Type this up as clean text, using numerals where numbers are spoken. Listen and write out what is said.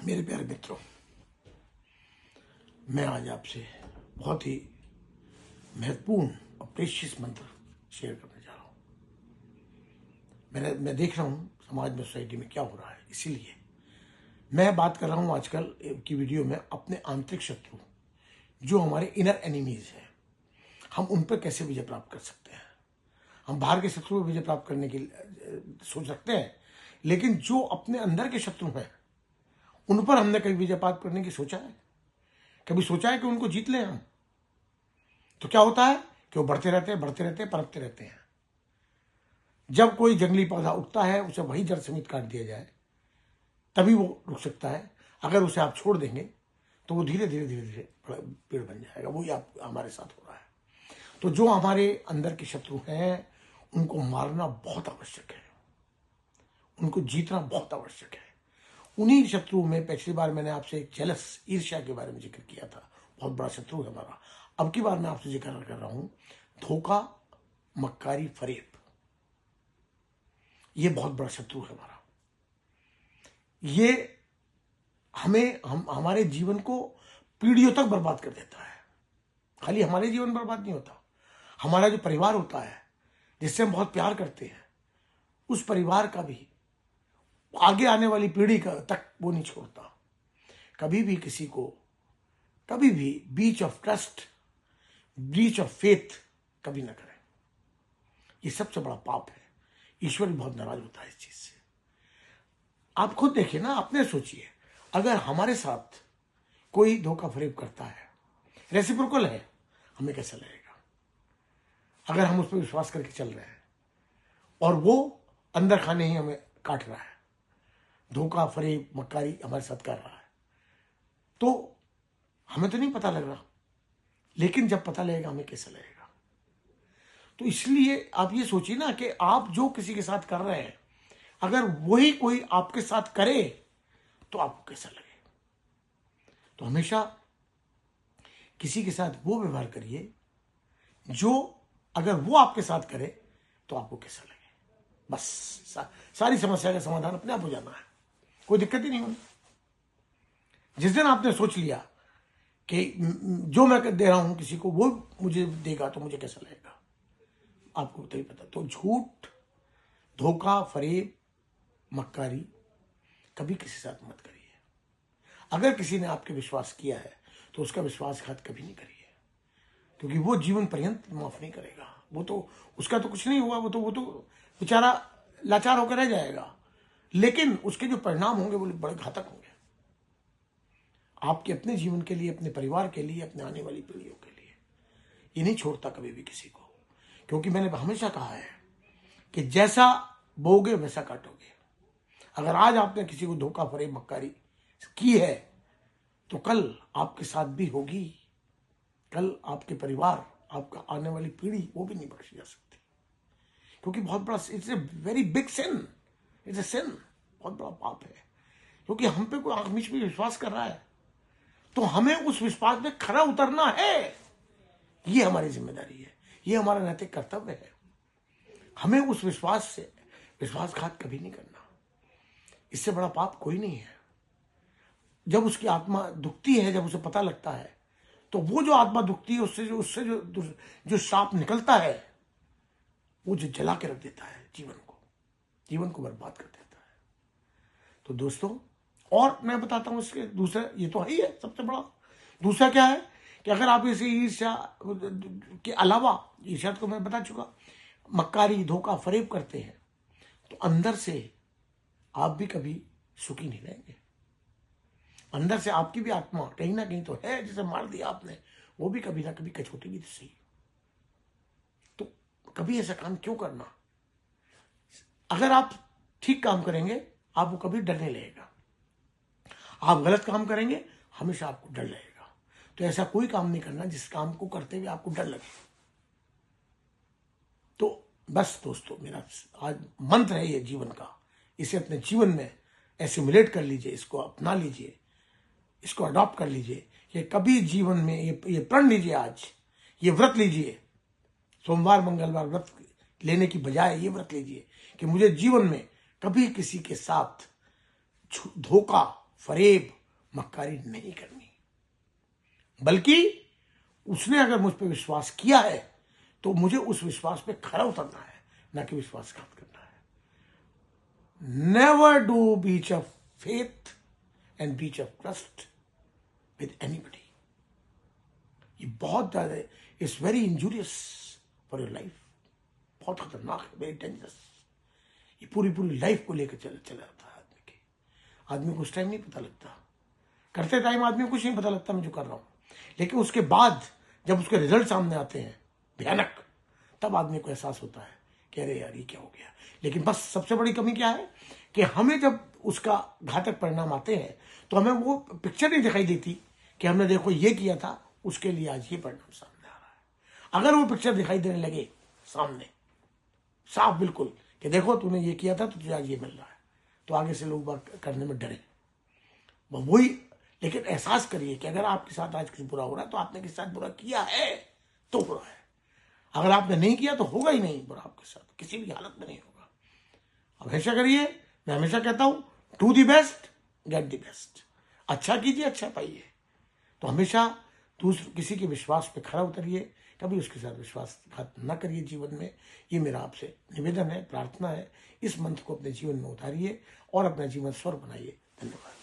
मेरे प्यारे मित्रों, मैं आज आपसे बहुत ही महत्वपूर्ण और प्रेशियस मंत्र शेयर करने जा रहा हूं। मैं देख रहा हूं समाज में, सोसाइटी में क्या हो रहा है, इसीलिए मैं बात कर रहा हूं आजकल की वीडियो में अपने आंतरिक शत्रु, जो हमारे इनर एनिमीज हैं, हम उन पर कैसे विजय प्राप्त कर सकते हैं। हम बाहर के शत्रु पर विजय प्राप्त करने की सोच रखते हैं, लेकिन जो अपने अंदर के शत्रु हैं उन पर हमने कभी विजय प्राप्त करने की सोचा है? कभी सोचा है कि उनको जीत लें हम? तो क्या होता है कि वो बढ़ते रहते हैं, पनपते रहते हैं। जब कोई जंगली पौधा उगता है, उसे वही जड़ समेत काट दिया जाए तभी वो रुक सकता है। अगर उसे आप छोड़ देंगे तो वो धीरे धीरे पेड़ बन जाएगा। वही आप हमारे साथ हो रहा है। तो जो हमारे अंदर के शत्रु हैं उनको मारना बहुत आवश्यक है, उनको जीतना बहुत आवश्यक है। उन्हीं शत्रुओं में पिछली बार मैंने आपसे एक जेलस, ईर्ष्या के बारे में जिक्र किया था, बहुत बड़ा शत्रु है हमारा। अब की बार मैं आपसे जिक्र कर रहा हूं धोखा, मक्कारी, फरेब। ये बहुत बड़ा शत्रु है हमारा। ये हमारे जीवन को पीढ़ियों तक बर्बाद कर देता है। खाली हमारे जीवन बर्बाद नहीं होता, हमारा जो परिवार होता है, जिससे हम बहुत प्यार करते हैं, उस परिवार का भी, आगे आने वाली पीढ़ी का तक वो नहीं छोड़ता। कभी भी किसी को, कभी भी breach of trust, breach of faith कभी ना करें। ये सबसे बड़ा पाप है। ईश्वर भी बहुत नाराज होता है इस चीज से। आप खुद देखिए ना, अपने सोचिए, अगर हमारे साथ कोई धोखा फरेब करता है, रेसिप्रोकल है, हमें कैसा लगेगा? अगर हम उस पर विश्वास करके चल रहे हैं और वो अंदर खाने ही हमें काट रहा है, धोखा फरेब मक्कारी हमारे साथ कर रहा है, तो हमें तो नहीं पता लग रहा, लेकिन जब पता लगेगा हमें कैसा लगेगा। तो इसलिए आप ये सोचिए ना कि आप जो किसी के साथ कर रहे हैं, अगर वही कोई आपके साथ करे तो आपको कैसा लगे। तो हमेशा किसी के साथ वो व्यवहार करिए जो, अगर वो आपके साथ करे तो आपको कैसा लगे। बस सारी समस्या का समाधान अपने आप हो जाना है, कोई दिक्कत ही नहीं होनी। जिस दिन आपने सोच लिया कि जो मैं दे रहा हूं किसी को वो मुझे देगा तो मुझे कैसा लगेगा, आपको तभी पता। तो झूठ, धोखा, फरेब, मक्कारी कभी किसी के साथ मत करिए। अगर किसी ने आपके विश्वास किया है तो उसका विश्वासघात कभी नहीं करिए, क्योंकि वो जीवन पर्यंत माफ नहीं करेगा। वो तो, उसका तो कुछ नहीं हुआ, वो तो बेचारा लाचार होकर रह जाएगा, लेकिन उसके जो परिणाम होंगे वो बड़े घातक होंगे आपके अपने जीवन के लिए, अपने परिवार के लिए, अपने आने वाली पीढ़ियों के लिए। ये नहीं छोड़ता कभी भी किसी को, क्योंकि मैंने हमेशा कहा है कि जैसा बोगे वैसा काटोगे। अगर आज आपने किसी को धोखा फरेब मक्कारी की है तो कल आपके साथ भी होगी। कल आपके परिवार, आपका आने वाली पीढ़ी, वो भी नहीं बख्शी जा सकती, क्योंकि बहुत बड़ा, it's a very big sin, it's a sin, बहुत बड़ा पाप है। क्योंकि हम पे कोई आंख मीच में विश्वास कर रहा है तो हमें उस विश्वास में खरा उतरना है। ये हमारी जिम्मेदारी है, ये हमारा नैतिक कर्तव्य है। हमें उस विश्वास से विश्वासघात कभी नहीं करना। इससे बड़ा पाप कोई नहीं है। जब उसकी आत्मा दुखती है, जब उसे पता लगता है, तो वो जो आत्मा दुखती है, उससे जो श्राप निकलता है, वो जो जला के रख देता है जीवन को बर्बाद कर देता है। तो दोस्तों, और मैं बताता हूं इसके दूसरा, ये तो ही है सबसे बड़ा। दूसरा क्या है कि अगर आप इसे ईर्ष्या के अलावा, ईर्ष्या को मैं बता चुका, मक्कारी, धोखा, फरेब करते हैं तो अंदर से आप भी कभी सुखी नहीं रहेंगे। अंदर से आपकी भी आत्मा कहीं ना कहीं तो है, जिसे मार दिया आपने, वो भी कभी ना कभी कचोटेगी तो सही। तो कभी ऐसा काम क्यों करना? अगर आप ठीक काम करेंगे आपको कभी डर नहीं लगेगा। आप गलत काम करेंगे हमेशा आपको डर लगेगा। तो ऐसा कोई काम नहीं करना जिस काम को करते हुए आपको डर लगे। तो बस दोस्तों, मेरा आज मंत्र है ये जीवन का, इसे अपने जीवन में एसिमुलेट कर लीजिए, इसको अपना लीजिए, इसको अडॉप्ट कर लीजिए कि कभी जीवन में ये प्रण लीजिए, आज ये व्रत लीजिए, सोमवार मंगलवार व्रत लेने की बजाय ये व्रत लीजिए कि मुझे जीवन में कभी किसी के साथ धोखा, फरेब, मक्कारी नहीं करनी, बल्कि उसने अगर मुझ पर विश्वास किया है तो मुझे उस विश्वास पे खरा उतरना है, ना कि विश्वासघात करना है। Never do breach of faith and breach of trust with anybody. ये बहुत ज्यादा, it's very injurious for your life, बहुत खतरनाक है, वेरी डेंजरस। ये पूरी पूरी लाइफ को लेकर चला जाता है आदमी के। आदमी को उस टाइम नहीं पता लगता, करते टाइम आदमी को कुछ नहीं पता लगता मैं जो कर रहा हूं, लेकिन उसके बाद जब उसके रिजल्ट सामने आते हैं भयानक, तब आदमी को एहसास होता है कि अरे यार ये क्या हो गया। लेकिन बस सबसे बड़ी कमी क्या है कि हमें जब उसका घातक परिणाम आते हैं तो हमें वो पिक्चर नहीं दिखाई देती कि हमने देखो ये किया था, उसके लिए आज ये परिणाम सामने आ रहा है। अगर वो पिक्चर दिखाई देने लगे सामने साफ बिल्कुल कि देखो तूने ये किया था तो तुझे आज ये मिल रहा है, तो आगे से लोग बात करने में डरे। वही, लेकिन एहसास करिए कि अगर आपके साथ आज कुछ बुरा हो रहा है तो आपने किसी साथ बुरा किया है तो बुरा है, अगर आपने नहीं किया तो होगा ही नहीं बुरा आपके साथ, किसी भी हालत में नहीं होगा। हमेशा करिए, मैं हमेशा कहता हूं do the best get the best, अच्छा कीजिए अच्छा पाइए। तो हमेशा किसी के विश्वास पे खरा उतरिए, कभी उसके साथ विश्वासघात न करिए जीवन में। ये मेरा आपसे निवेदन है, प्रार्थना है। इस मंत्र को अपने जीवन में उतारिए और अपना जीवन स्वर बनाइए। धन्यवाद।